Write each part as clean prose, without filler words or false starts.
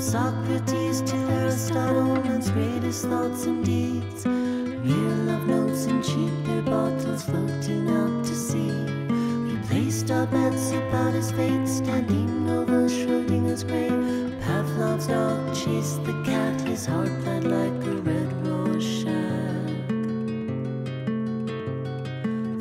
Socrates to Aristotle, man's greatest thoughts and deeds. Real love notes and cheap beer bottles floating out to sea. We placed our bets about his fate, standing over Schrodinger's grave. Pavlov's dog chased the cat, his heart bled like a red Rorschach.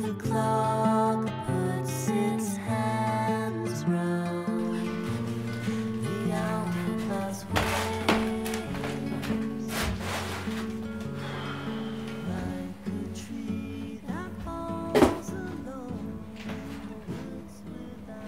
The clock puts its hands round the hourglass waves like a tree that falls alone in the woods without.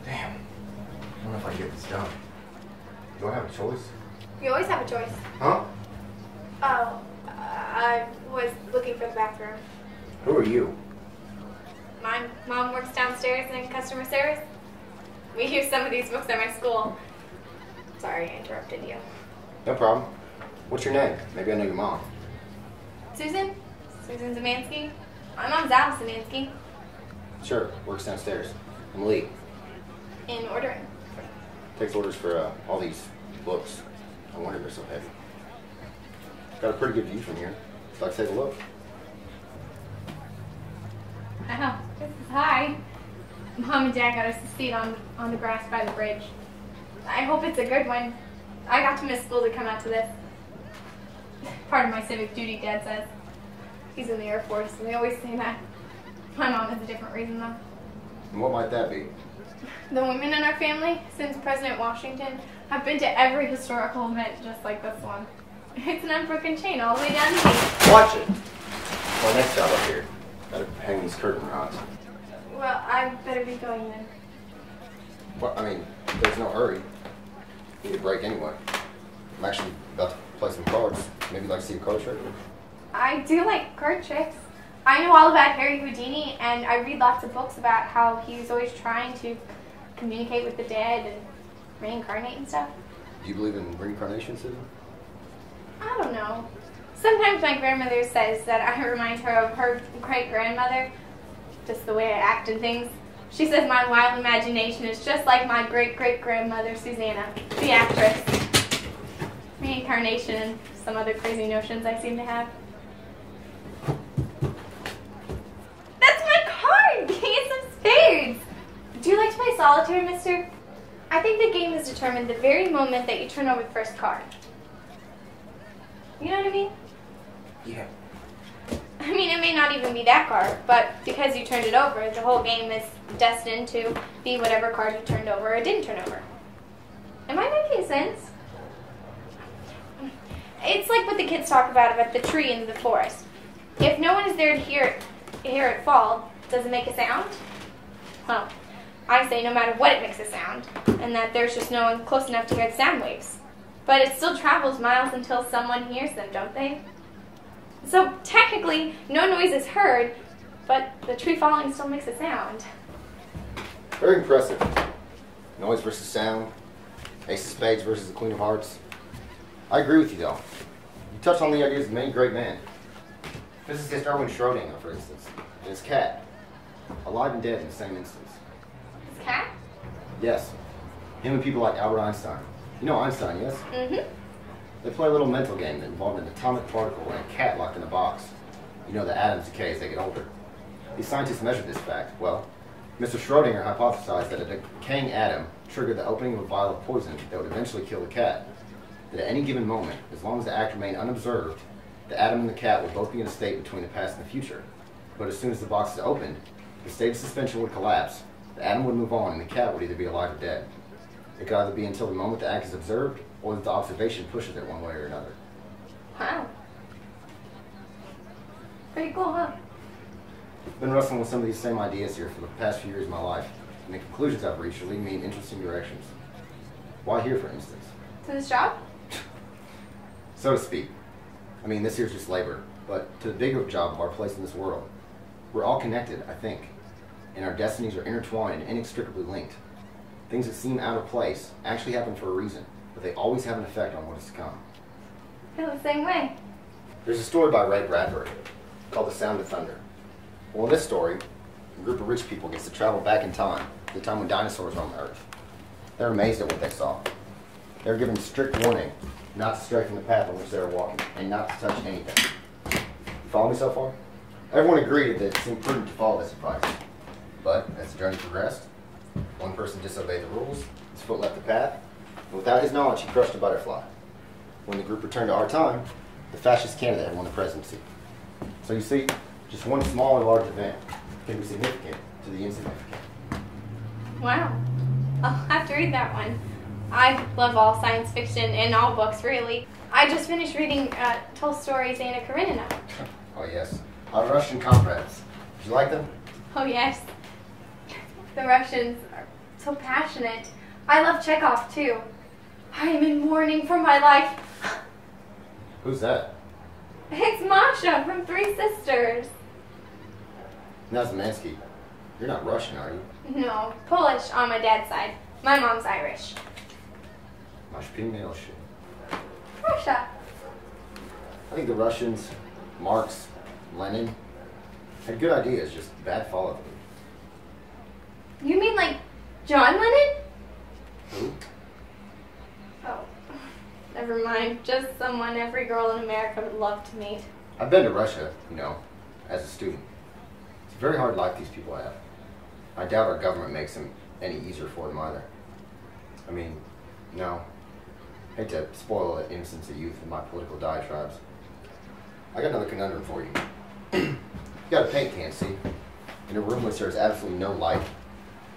Damn. I don't know if I can get this done. Do I have a choice? You always have a choice. Huh? Oh, I was looking for the bathroom. Who are you? My mom works downstairs in customer service. We use some of these books at my school. Sorry, I interrupted you. No problem. What's your name? Maybe I know your mom. Susan? Susan Zemansky? My mom's Alice Zemansky. Sure, works downstairs. I'm Lee. In ordering. Takes orders for all these books. I wonder they're so heavy. Got a pretty good view from here. Would you like to take a look? Wow, this is high. Mom and Dad got us a seat on the grass by the bridge. I hope it's a good one. I got to miss school to come out to this. Part of my civic duty, Dad says. He's in the Air Force, and they always say that. My mom has a different reason, though. And what might that be? The women in our family, since President Washington, have been to every historical event just like this one. It's an unbroken chain all the way down to me. Watch it! Well, next job up here. Gotta hang these curtain rods. Well, I better be going then. Well, I mean, there's no hurry. Need a break anyway. I'm actually about to play some cards. Maybe you'd like to see a card trick? I do like card tricks. I know all about Harry Houdini, and I read lots of books about how he's always trying to communicate with the dead and reincarnate and stuff. Do you believe in reincarnation, Susan? I don't know. Sometimes my grandmother says that I remind her of her great-grandmother, just the way I act and things. She says my wild imagination is just like my great-great-grandmother, Susanna, the actress. Reincarnation and some other crazy notions I seem to have. That's my card! King of spades! Do you like to play solitaire, mister? I think the game is determined the very moment that you turn over the first card. You know what I mean? Yeah. I mean, it may not even be that card, but because you turned it over, the whole game is destined to be whatever card you turned over or didn't turn over. Am I making sense? It's like what the kids talk about the tree in the forest. If no one is there to hear it fall, does it make a sound? Well, I say no matter what it makes a sound, and that there's just no one close enough to hear the sound waves. But it still travels miles until someone hears them, don't they? So technically, no noise is heard, but the tree falling still makes a sound. Very impressive. Noise versus sound. Ace of spades versus the queen of hearts. I agree with you, though. You touched on the ideas of many great men. Physicist Erwin Schroedinger, for instance, and his cat. Alive and dead in the same instance. His cat? Yes. Him and people like Albert Einstein. You know Einstein, yes? Mm-hmm. They play a little mental game that involved an atomic particle and a cat locked in a box. You know the atoms decay as they get older. These scientists measured this fact. Well, Mr. Schroedinger hypothesized that a decaying atom triggered the opening of a vial of poison that would eventually kill the cat. That at any given moment, as long as the act remained unobserved, the atom and the cat would both be in a state between the past and the future. But as soon as the box is opened, the state of suspension would collapse, the atom would move on, and the cat would either be alive or dead. It could either be until the moment the act is observed, or that the observation pushes it one way or another. Wow. Pretty cool, huh? I've been wrestling with some of these same ideas here for the past few years of my life, and the conclusions I've reached are leading me in interesting directions. Why here, for instance? To this job? So to speak. I mean, this here's just labor, but to the bigger job of our place in this world. We're all connected, I think. and our destinies are intertwined and inextricably linked. Things that seem out of place actually happen for a reason, but they always have an effect on what is to come. I feel the same way. There's a story by Ray Bradbury called The Sound of Thunder. Well, in this story, a group of rich people gets to travel back in time, to the time when dinosaurs roamed the earth. They're amazed at what they saw. They're given strict warning not to stray from the path on which they were walking, and not to touch anything. You follow me so far? Everyone agreed that it seemed prudent to follow this advice. But as the journey progressed, one person disobeyed the rules, his foot left the path, and without his knowledge he crushed a butterfly. When the group returned to our time, the fascist candidate had won the presidency. So you see, just one small or large event can be significant to the insignificant. Wow. I'll have to read that one. I love all science fiction and all books, really. I just finished reading Tolstoy's Anna Karenina. Oh yes, our Russian comrades. Did you like them? Oh yes. The Russians are so passionate. I love Chekhov too. I am in mourning for my life. Who's that? It's Masha from Three Sisters. Nazmansky. You're not Russian, are you? No, Polish on my dad's side. My mom's Irish. Masz pieniądze. Russia. I think the Russians, Marx, Lenin, had good ideas, just bad follow-through. You mean like John Lennon? Who? Oh, never mind. Just someone every girl in America would love to meet. I've been to Russia, as a student. It's a very hard life these people have. I doubt our government makes them any easier for them either. I mean, no. Hate to spoil the innocence of youth in my political diatribes. I got another conundrum for you. You got a paint can, see? In a room which there's absolutely no light.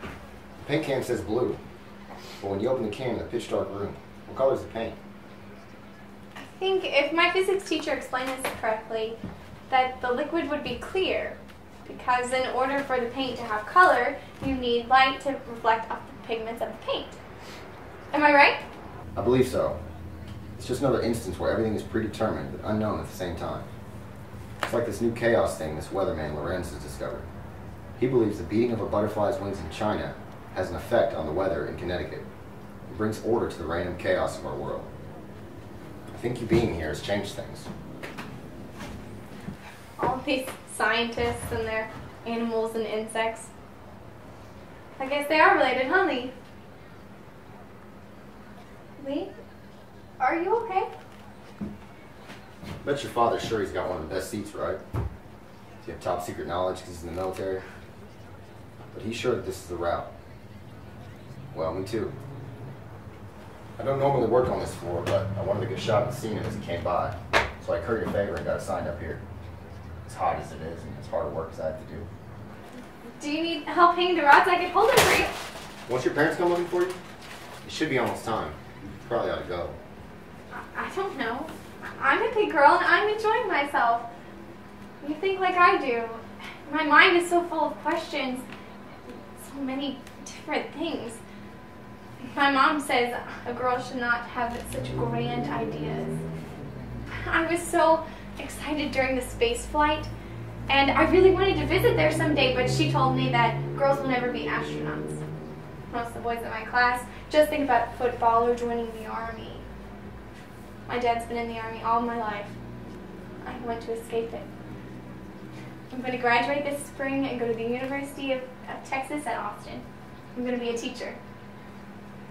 The paint can says blue, but when you open the can in a pitch dark room, what color is the paint? I think if my physics teacher explained this correctly, that the liquid would be clear, because in order for the paint to have color, you need light to reflect off the pigments of the paint. Am I right? I believe so. It's just another instance where everything is predetermined but unknown at the same time. It's like this new chaos thing this weatherman Lorenz has discovered. He believes the beating of a butterfly's wings in China has an effect on the weather in Connecticut. It brings order to the random chaos of our world. I think you being here has changed things. All these scientists and their animals and insects. I guess they are related, huh, Lee? Lee? Are you okay? Bet your father's sure he's got one of the best seats, right? Do you have top secret knowledge because he's in the military? But he's sure that this is the route. Well, me too. I don't normally work on this floor, but I wanted to get a shot at seeing him as he came by. So I curried a favor and got assigned up here. As hot as it is and as hard work as I have to do. Do you need help hanging the rods? I could hold them for you. Once your parents come looking for you, it should be almost time. You probably ought to go. I don't know. I'm a big girl and I'm enjoying myself. You think like I do. My mind is so full of questions. So many different things. My mom says a girl should not have such grand ideas. I was so excited during the space flight, and I really wanted to visit there someday, but she told me that girls will never be astronauts. Most of the boys in my class just think about football or joining the army. My dad's been in the army all my life. I want to escape it. I'm going to graduate this spring and go to the University of Texas at Austin. I'm going to be a teacher.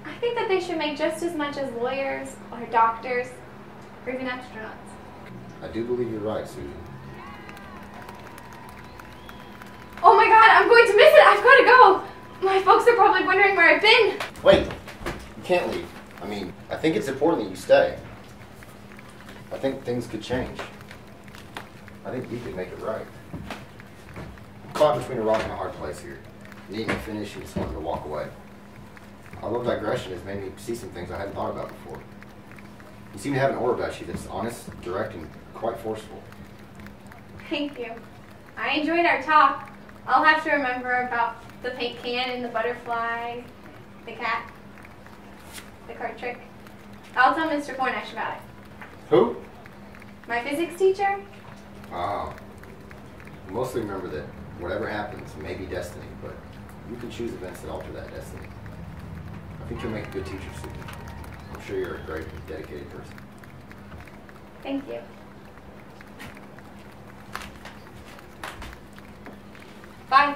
I think that they should make just as much as lawyers or doctors or even astronauts. I do believe you're right, Susan. Oh my God, I'm going to miss it. I've got to go. My folks are probably wondering where I've been. Wait, you can't leave. I mean, I think it's important that you stay. I think things could change. I think you could make it right. I'm caught between a rock and a hard place here. Needing to finish and just wanting to walk away. Our little digression has made me see some things I hadn't thought about before. You seem to have an aura about you that's honest, direct, and quite forceful. Thank you. I enjoyed our talk. I'll have to remember about the paint can and the butterfly, the cat, the card trick. I'll tell Mr. Cornish about it. Who? My physics teacher? Ah. I mostly remember that Whatever happens may be destiny, but you can choose events that alter that destiny. I think you'll make a good teacher, Susan. I'm sure you're a great, dedicated person. Thank you. Bye.